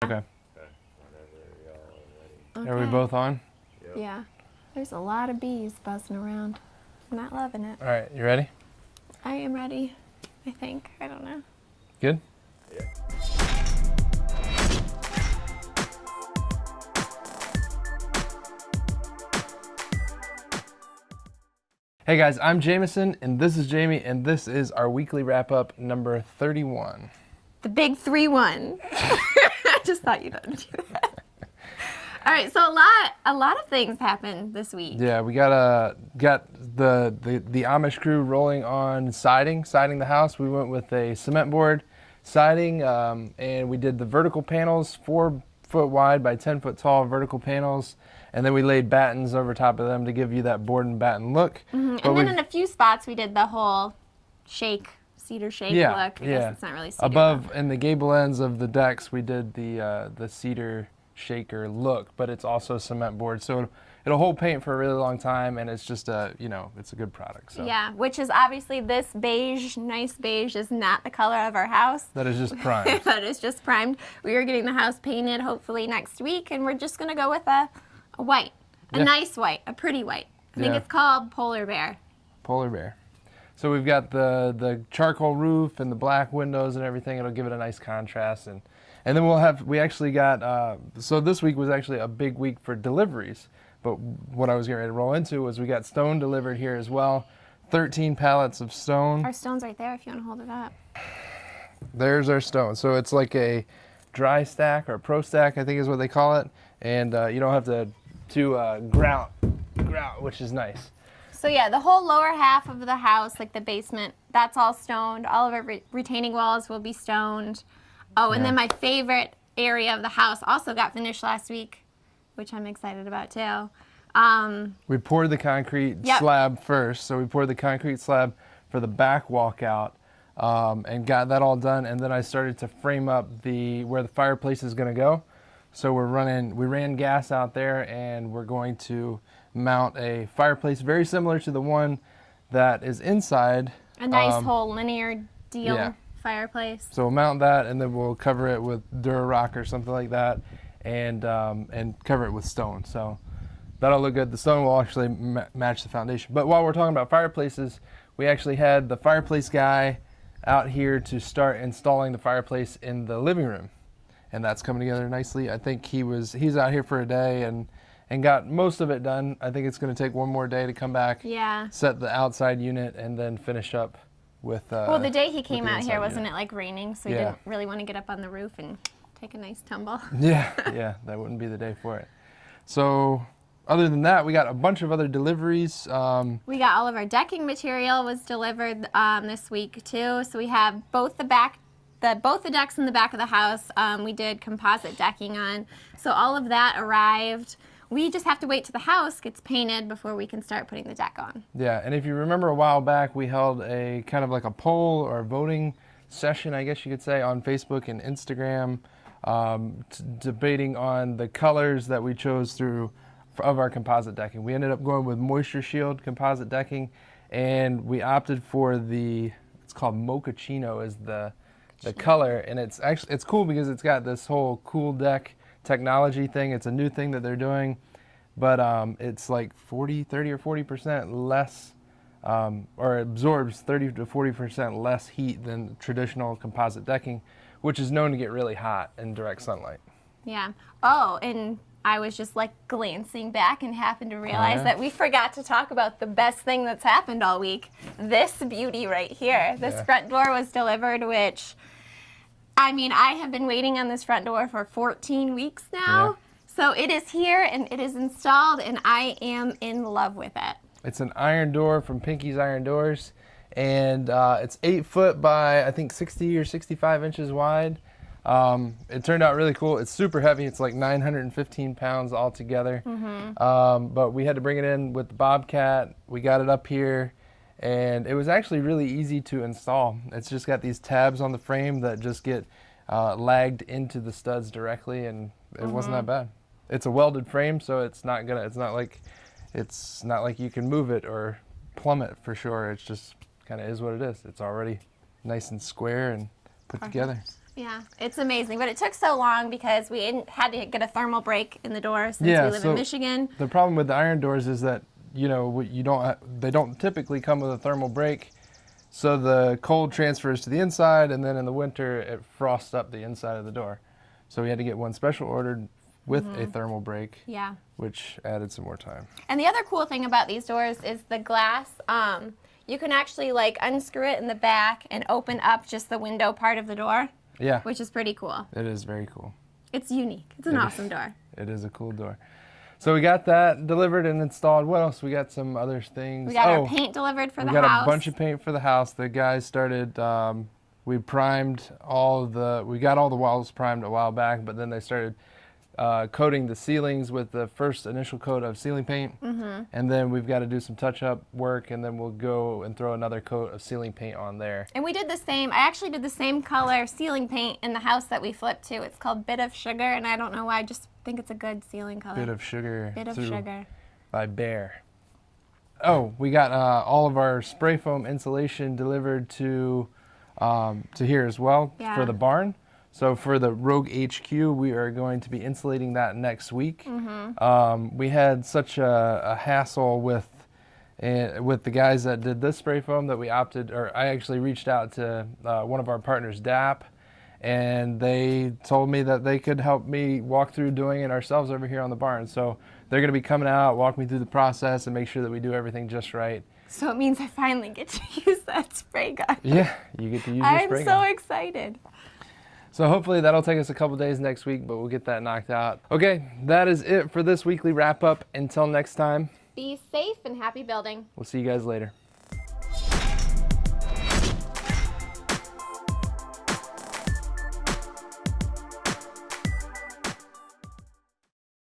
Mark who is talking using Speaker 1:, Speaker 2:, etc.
Speaker 1: Okay.
Speaker 2: Okay, whenever y'all are ready.
Speaker 1: Are we both on?
Speaker 2: Yep.
Speaker 3: Yeah. There's a lot of bees buzzing around. I'm not loving it.
Speaker 1: All right, you ready?
Speaker 3: I am ready, I think. I don't know.
Speaker 1: Good?
Speaker 2: Yeah.
Speaker 1: Hey guys, I'm Jameson, and this is Jamie, and this is our weekly wrap-up number 31.
Speaker 3: The big 3-1. I just thought you'd do that. All right, so a lot of things happened this week.
Speaker 1: Yeah, we got the Amish crew rolling on siding the house. We went with a cement board siding, and we did the vertical panels, 4 foot wide by 10 foot tall vertical panels, and then we laid battens over top of them to give you that board and batten look.
Speaker 3: And then in a few spots we did the whole cedar shake look. I guess it's not really cedar.
Speaker 1: Above in the gable ends of the decks, we did the cedar shaker look, but it's also cement board, so it'll hold paint for a really long time, and it's just it's a good product. So
Speaker 3: Yeah, which is obviously this nice beige is not the color of our house.
Speaker 1: that is just prime.
Speaker 3: But it's just primed. We are getting the house painted hopefully next week, and we're just gonna go with a white, a nice white, a pretty white. I think it's called Polar Bear.
Speaker 1: Polar Bear. So we've got the charcoal roof and the black windows and everything. It'll give it a nice contrast, and then we actually got so this week was actually a big week for deliveries. But what I was getting ready to roll into was we got stone delivered here as well. 13 pallets of stone.
Speaker 3: Our stone's right there if you want to hold it up.
Speaker 1: There's our stone. So it's like a dry stack or a pro stack, I think is what they call it. And you don't have to grout, which is nice.
Speaker 3: So yeah, the whole lower half of the house, like the basement, that's all stoned. All of our retaining walls will be stoned. Oh, and then my favorite area of the house also got finished last week, which I'm excited about too.
Speaker 1: We poured the concrete slab first. So we poured the concrete slab for the back walkout and got that all done. And then I started to frame up where the fireplace is going to go. So we ran gas out there, and we're going to mount a fireplace very similar to the one that is inside.
Speaker 3: A nice whole linear deal fireplace.
Speaker 1: So we'll mount that, and then we'll cover it with Durarock or something like that, and cover it with stone. So that'll look good. The stone will actually match the foundation. But while we're talking about fireplaces, we actually had the fireplace guy out here to start installing the fireplace in the living room. And that's coming together nicely. I think he's out here for a day and got most of it done. I think it's going to take one more day to come back, set the outside unit, and then finish up with
Speaker 3: well, the day he came out here, wasn't
Speaker 1: unit.
Speaker 3: it like raining? So he didn't really want to get up on the roof and take a nice tumble.
Speaker 1: Yeah, that wouldn't be the day for it. So other than that, we got a bunch of other deliveries.
Speaker 3: We got all of our decking material was delivered this week too. So we have both the decks in the back of the house. We did composite decking on. So all of that arrived. We just have to wait till the house gets painted before we can start putting the deck on.
Speaker 1: Yeah, and if you remember a while back, we held a kind of like a poll or voting session, I guess you could say, on Facebook and Instagram, debating on the colors that we chose of our composite decking. We ended up going with Moisture Shield composite decking, and we opted for it's called Mochaccino is the color, and it's cool because it's got this whole cool deck technology thing. It's a new thing that they're doing, but it's like 30 or 40% less, or absorbs 30 to 40% less heat than traditional composite decking, which is known to get really hot in direct sunlight.
Speaker 3: Yeah. Oh, and I was just like glancing back and happened to realize that we forgot to talk about the best thing that's happened all week. This beauty right here. This front door was delivered, which, I mean, I have been waiting on this front door for 14 weeks now. Yeah. So it is here and it is installed, and I am in love with it.
Speaker 1: It's an iron door from Pinky's Iron Doors, and it's 8 foot by, I think, 60 or 65 inches wide. It turned out really cool. It's super heavy. It's like 915 pounds altogether. But we had to bring it in with the Bobcat. We got it up here, and it was actually really easy to install. It's just got these tabs on the frame that just get lagged into the studs directly, and it wasn't that bad. It's a welded frame, so it's not like you can move it or plumb it for sure. It's just kind of is what it is. It's already nice and square and put together.
Speaker 3: Yeah, it's amazing. But it took so long because we had to get a thermal break in the door since
Speaker 1: Yeah,
Speaker 3: we live
Speaker 1: so-
Speaker 3: in Michigan.
Speaker 1: The problem with the iron doors is that they don't typically come with a thermal break, so the cold transfers to the inside, and then in the winter it frosts up the inside of the door. So we had to get one special ordered with a thermal break,
Speaker 3: Yeah.
Speaker 1: which added some more time.
Speaker 3: And the other cool thing about these doors is the glass. You can actually like unscrew it in the back and open up just the window part of the door,
Speaker 1: Yeah,
Speaker 3: which is pretty cool.
Speaker 1: it is very cool.
Speaker 3: It's unique. It's an
Speaker 1: It is.
Speaker 3: awesome door.
Speaker 1: It is a cool door. So we got that delivered and installed. What else? We got some other things.
Speaker 3: We got our paint delivered for
Speaker 1: we
Speaker 3: the
Speaker 1: got
Speaker 3: house.
Speaker 1: a bunch of paint for the house. The guys started. We primed we got all the walls primed a while back, but then they started coating the ceilings with the first initial coat of ceiling paint, and then we've got to do some touch-up work, and then we'll go and throw another coat of ceiling paint on there.
Speaker 3: And we did the same. I actually did the same color ceiling paint in the house that we flipped to. It's called Bit of Sugar, and I don't know why. I just think it's a good ceiling color.
Speaker 1: Bit of Sugar.
Speaker 3: Bit of
Speaker 1: through-
Speaker 3: Sugar.
Speaker 1: by Bear. Oh, we got all of our spray foam insulation delivered to here as well
Speaker 3: Yeah.
Speaker 1: for the barn. So for the Rogue HQ, we are going to be insulating that next week. We had such a hassle with the guys that did this spray foam that I actually reached out to one of our partners, DAP, and they told me that they could help me walk through doing it ourselves over here on the barn. So they're going to be coming out, walk me through the process, and make sure that we do everything just right.
Speaker 3: So it means I finally get to use that spray gun.
Speaker 1: Yeah, you get to use your
Speaker 3: I'm
Speaker 1: spray
Speaker 3: so
Speaker 1: gun.
Speaker 3: excited.
Speaker 1: So hopefully that'll take us a couple days next week, but we'll get that knocked out. Okay, that is it for this weekly wrap up. Until next time,
Speaker 3: Be safe and happy building.
Speaker 1: we'll see you guys later.